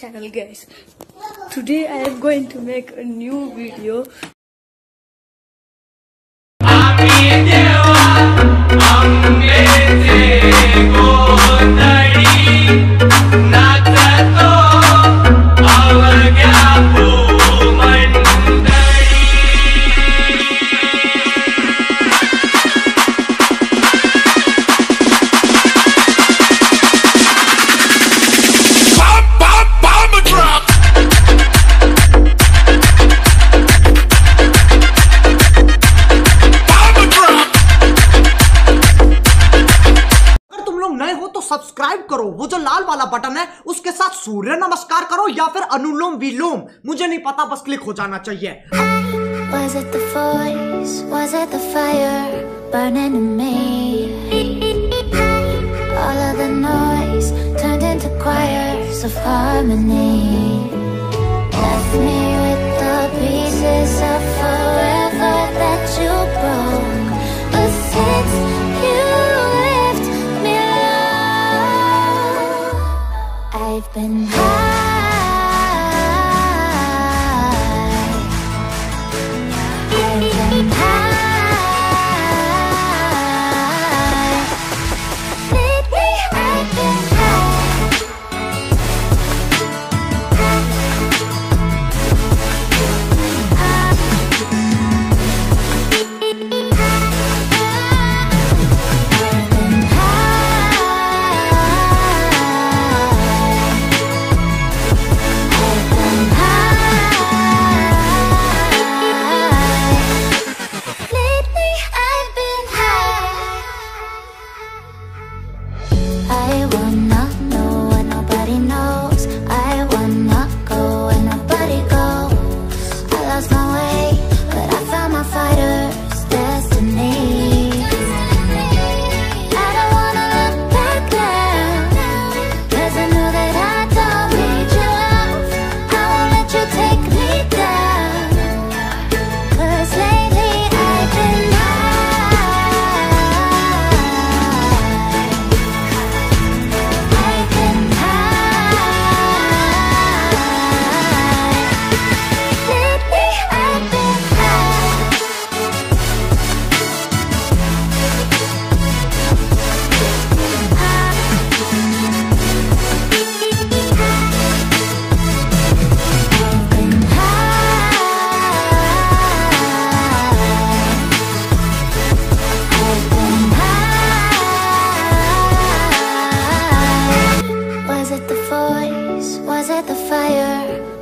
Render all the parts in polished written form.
channel, guys. Today I am going to make a new video. Subscribe करो, वो जो लाल वाला बटन है उसके साथ सूर्य नमस्कार करो या फिर अनुलोम विलोम, मुझे नहीं पता, बस क्लिक हो जाना चाहिए। Was it the voice? Was it the fire burning in me? All of the noise turned into choirs of harmony. Left me with the pieces of forever that you broke. But since you left me alone, I've been high.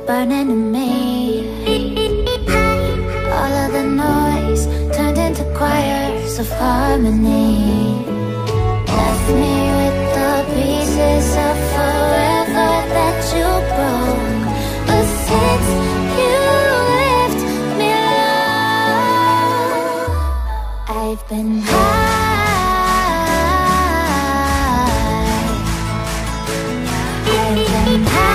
Burning in me. All of the noise turned into choirs of harmony. Left me with the pieces of forever that you broke. But since you left me alone, I've been high. I've been high.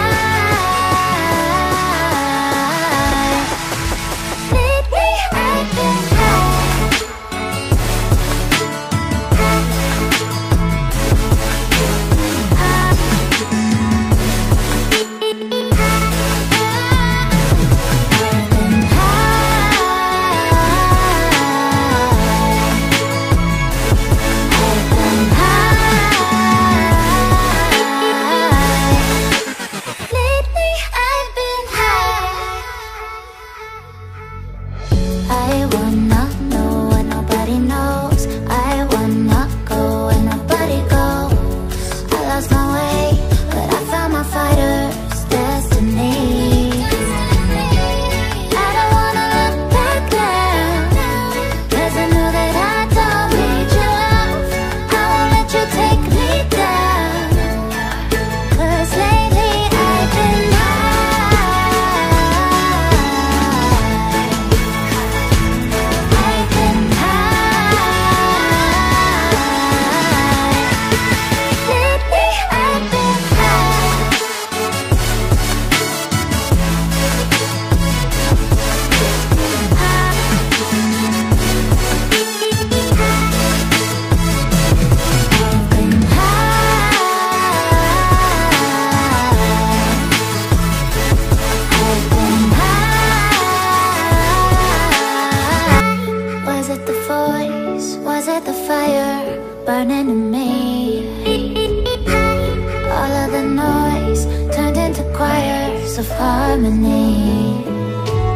harmony.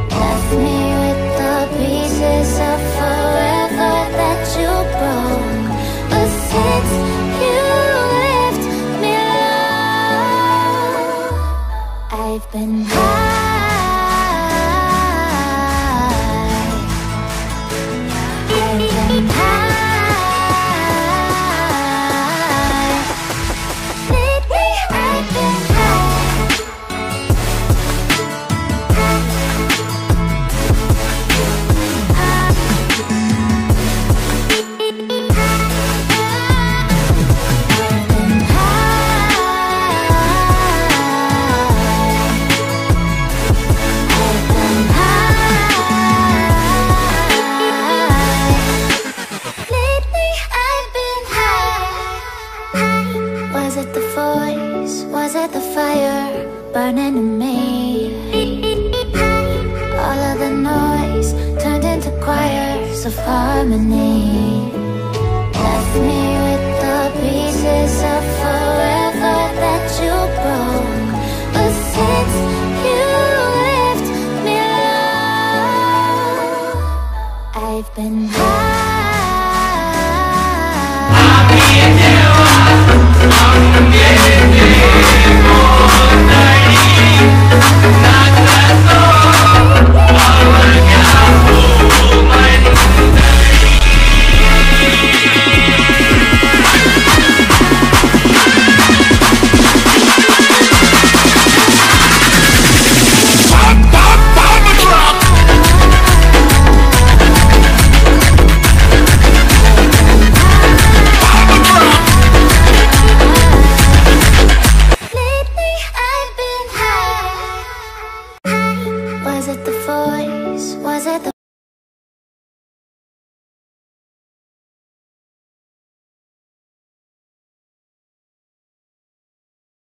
Left me with the pieces of forever that you broke. But since you left me alone, I've been high. I've been high. Lately I've been burning in me. All of the noise turned into choirs of harmony. Left me